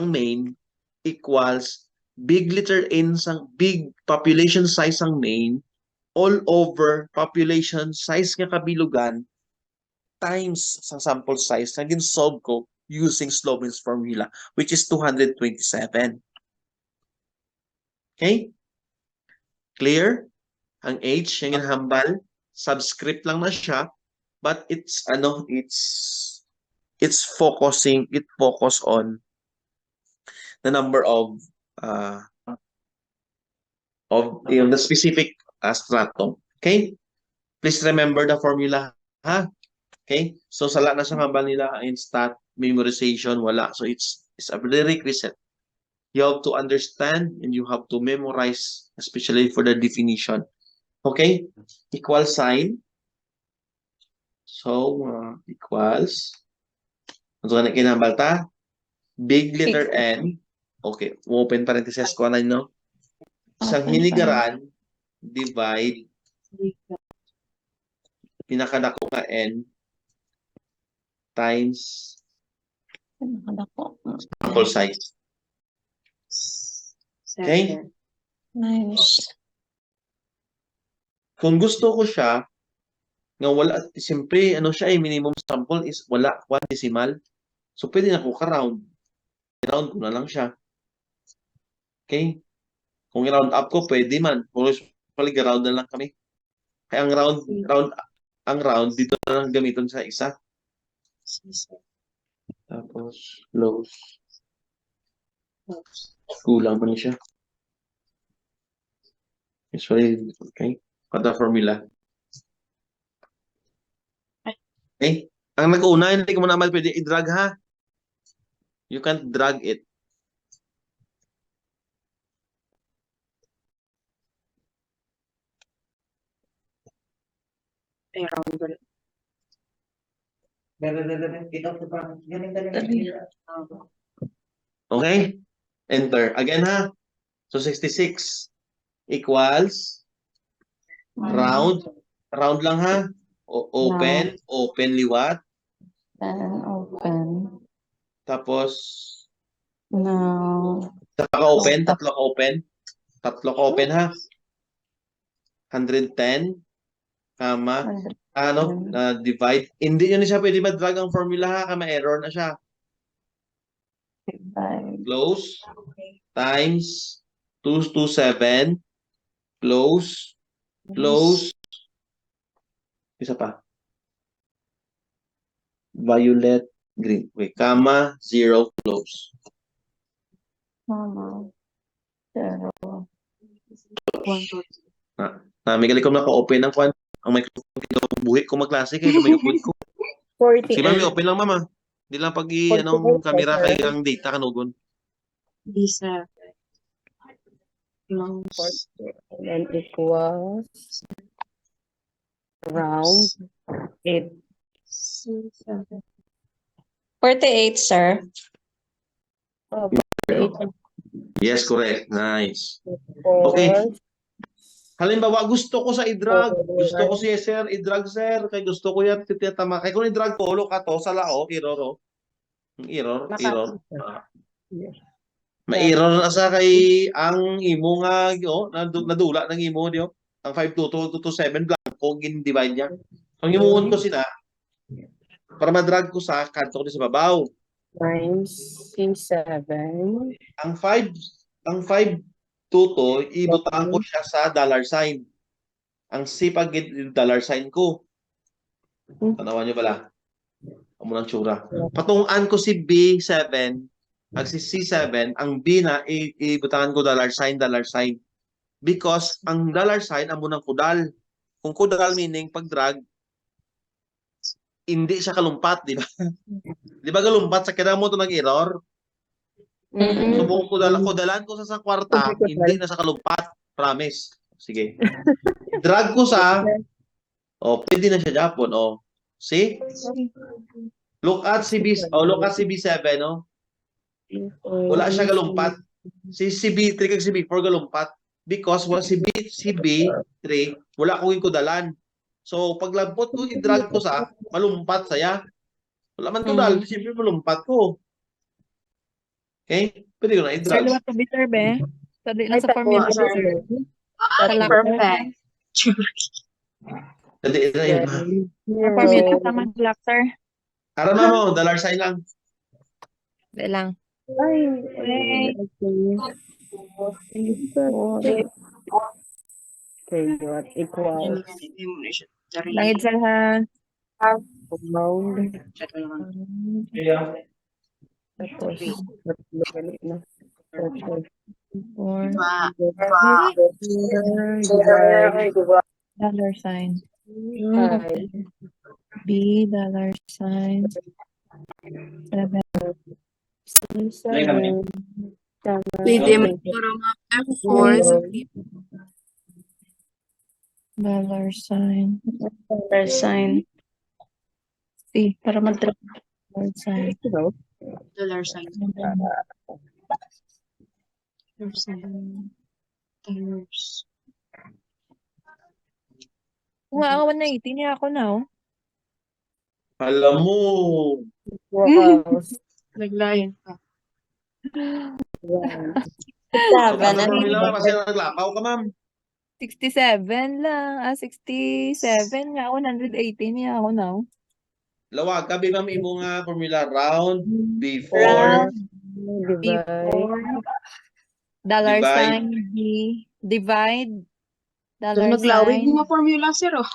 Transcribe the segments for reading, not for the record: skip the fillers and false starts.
main equals big letter N sang big population size ang main all over population size nga kabilugan times sa sample size na gin-solve ko using Sloven's formula, which is 227. Okay? Clear? Ang H, yung hambal, subscript lang na siya, but it's it focus on the number of the specific stratum. Okay? Please remember the formula, ha? Okay? So sala na sa hambal nila in stat memorization, wala. So it's a prerequisite. You have to understand and you have to memorize, especially for the definition. Okay? Equal sign. So, equals. Ano na kinambal ta? Big letter N. Okay. Open parenthesis ko na, no? Isang hinigaran, divide, pinakadako ka N, times sample size. Okay? Nice. Kung gusto ko siya, nga wala, siyempre, ano siya, minimum sample is wala, 1 decimal. So, pwede na ko ka-round. I-round ko na lang siya. Okay? Kung i-round up ko, pwede man. Kung usually, round na lang kami. Kaya ang round, dito na lang gamitin sa isa. Tapos, close. Kulang man siya. Usually, okay? Pada formula. Okay? Ang nag-una, hindi ko mo naman pwede i-drag, ha? You can't drag it. Okay? Enter. Again, ha? So, 66 equals round. Round lang, ha? Open. Open liwat. Then open. Tapos, Now. tatlo ka open. Tatlo ka open, ha? 110, kama, divide. Hindi yun siya pwede ma-drag ang formula, ha? Kama error na siya. Divide. Close. Times 227. Close. Close. Isa pa. Violet, green. Wait, comma, 0, close. Mama. 0. May galing ko naka-open ng kwan. Ang microphone buhi ko magklase kayo sa microphone ko. 48. Sige, may open lang, mama. Hindi lang pag anong camera kay ang data kanugon. Bisa. And equals round 8. 48, sir. Oh, Yes, correct. Nice. Okay. Halimbawa, gusto ko sa i-drag. Gusto ko siya, sir, i-drag, sir. Kaya gusto ko yan, titama. Kaya kung i-drag ko, ka to, sa lao, error. Error. Ma-error na sa kay ang imo nga, nadula ng imo, diyo. Ang 52227, blanco, gin-divide niya. Ang imuon ko sina, para ma-drag ko sa kanto ko sa babaw. Times C7. Ang 522, ibutang ko siya sa dollar sign. Ang C pag dollar sign ko. Tanawan niyo pala. Amo nang tsura. Patungan ko si B7, ang si C7, ang B na ibutangan ko dollar sign. Because ang dollar sign amo nang kudal. Kung kudal meaning pag drag hindi siya kalumpat, di ba? Di ba kalumpat sa kaya mo to nag-error? So kung kudalan ko sa kwarta, hindi na sa kalumpat. Promise. Sige. Drag ko sa pwede na siya Japon. See? Look at CB7, no? Wala siya galumpat. Si CB3 kag CB4 galumpat because wala si CB3 wala ko kudalan. So paglampot ko i-drag ko sa malumpat saya. Wala man kudal, siyempre malumpat ko. Okay? Pwede ko na Sir, i-drag. liwat to be sir, be. Sa Ay, sa formula, tawa, sir. sir. Sa Perfect. Dali na yun, ha? Sa formula, Zero. tama black, sir. Harama mo, dollar sign lang. Di lang. Ay, Wait. okay. Okay, what equals Langit, sir, ha. round. Tapos, ganit na. Okay. Or dollar sign. Five. B, dollar sign. 7. Seven. Pwede mo Dollar sign. Dollar sign. C, Para mag-drag. dollar sign. dollar sign. Nga, ako 180 niya ako na, oh. Alam mo. Wow. Naglayan ka. So, Seven. sa Ano formula yun? ka kasi naglakaw ka, ma'am. 67 lang. 67 nga. 180 niya ako na, oh. Lawag ka, ma'am, imo nga formula round B4 Round. Divide. Dollar Divide. sign B. Divide. Dollar Naglawig sign mo formula, sir, oh.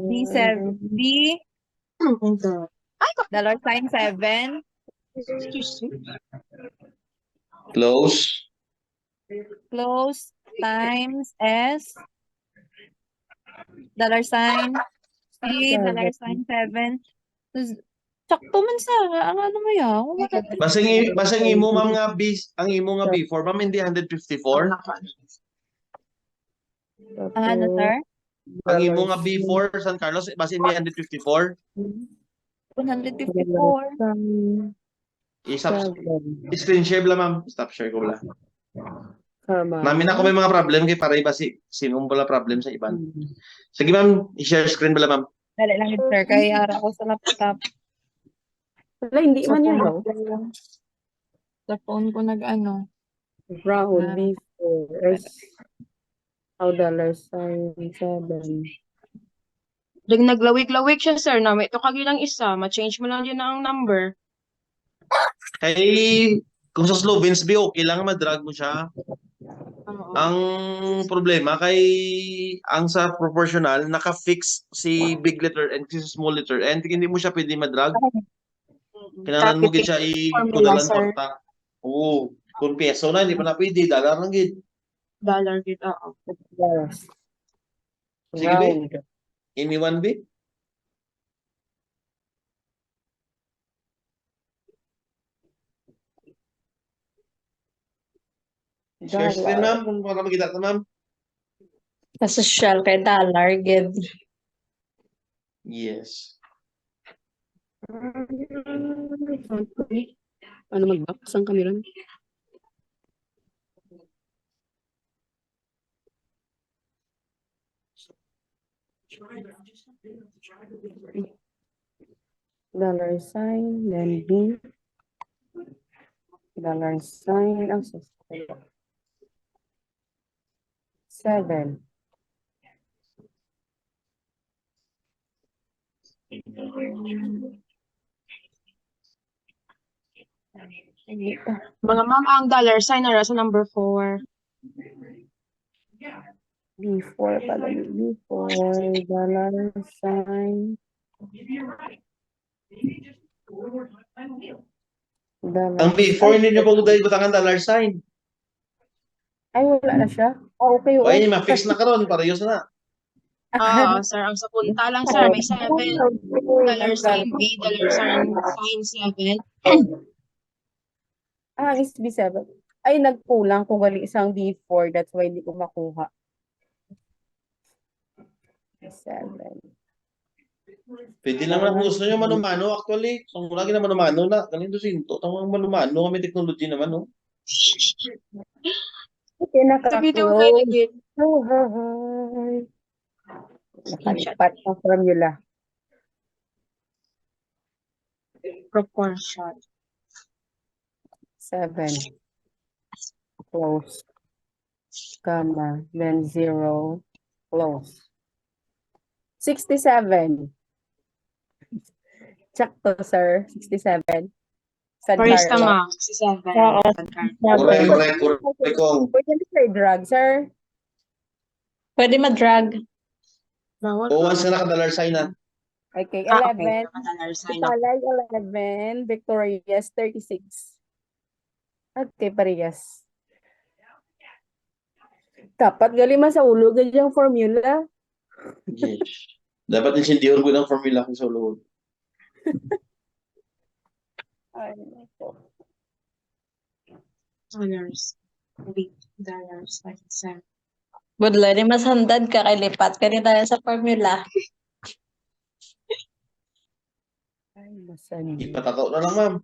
B7. B. Dollar sign 7. Excuse me. close. Close. Times S. Dollar sign C. Dollar sign 7. Sakto man sa ang ano mo yan. Basing imo, ma'am, nga ang imo nga B4, ma'am, hindi 154. Ang ano, sir? Ang imo nga B4, San Carlos, base hindi 154. 154. Screen share bala, ma'am. Stop share ko bala. Namin ako may mga problem kay paray ba sinong bala problem sa iban. Sige, ma'am, i-share screen bala, ma'am. Dali lang yun, sir. Kaya ara ko sa laptop. Wala, hindi Sa man yan, phone no? ko. Sa phone ko nag-ano. Round B4 is how dollar sign 7. Naglawig-lawig siya, sir, na may ito kagilang isa. Ma-change mo lang yun ang number. Kay kung sa Slovens B, okay lang madrag mo siya. Oo. Ang problema kay ang sa proportional naka-fix si big letter N si small letter N, hindi mo siya pwede madrag. Kailangan mo gid siya Formula, i-kudalan sir. porta. Oo, kung peso na hindi pa na pwede, dollar lang gid. Dollar git, oo. Yes. Sige, B. Round. Anyone B? Share screen, ma'am, kung para makita ka, ma'am. Sa social kay dollar. Give. Yes. Ano mag-back? Saan kami ron? Dollar sign, then B. Dollar sign, ang 7. Mga ma'am, ang dollar sign na sa number 4. B4 pala yung B4, dollar sign. Dollar Ang B4 hindi nyo pag dahil butangan dollar sign. Ay, wala na siya? Oh, okay, O ayun, ma-fix na karon parehas na. Oo, sir. Ang sa punta lang, sir, may 7. Dollar sign B, dollar sign 7. Is B7. Ay, nagkulang kung gali isang B4. That's why hindi ko makuha. 7. Pwede naman ang gusto nyo manumano actually. So, lagi na manumano na. Ganito sinto. Tamang manumano. Kami technology naman, no? Okay, Sa video naka-close. kayo git. Nakalipat ang formula. Proportion. 7. Close. Comma. Then 0. Close. 67. Sakto, sir. 67. Sad First car. tama, 67. Oo. Sad car. Correct. Kong. Pwede na sir, drug, sir. Pwede ma-drag. Bawal O ba? once na naka-dollar sign na. Okay, Okay. 11. Naka-dollar sign up. Italay 11. Victorious 36. Okay, parehas. Dapat gali man sa ulo ganyang formula. Yes. Dapat insindihan ko ng formula ko sa ulo. Ay, nako. Dollars. Wait, dollars. 57. Budlo, di mas handad ka kay lipat ka tayo sa formula. Ay, masandi. Ipatataw na lang, ma'am.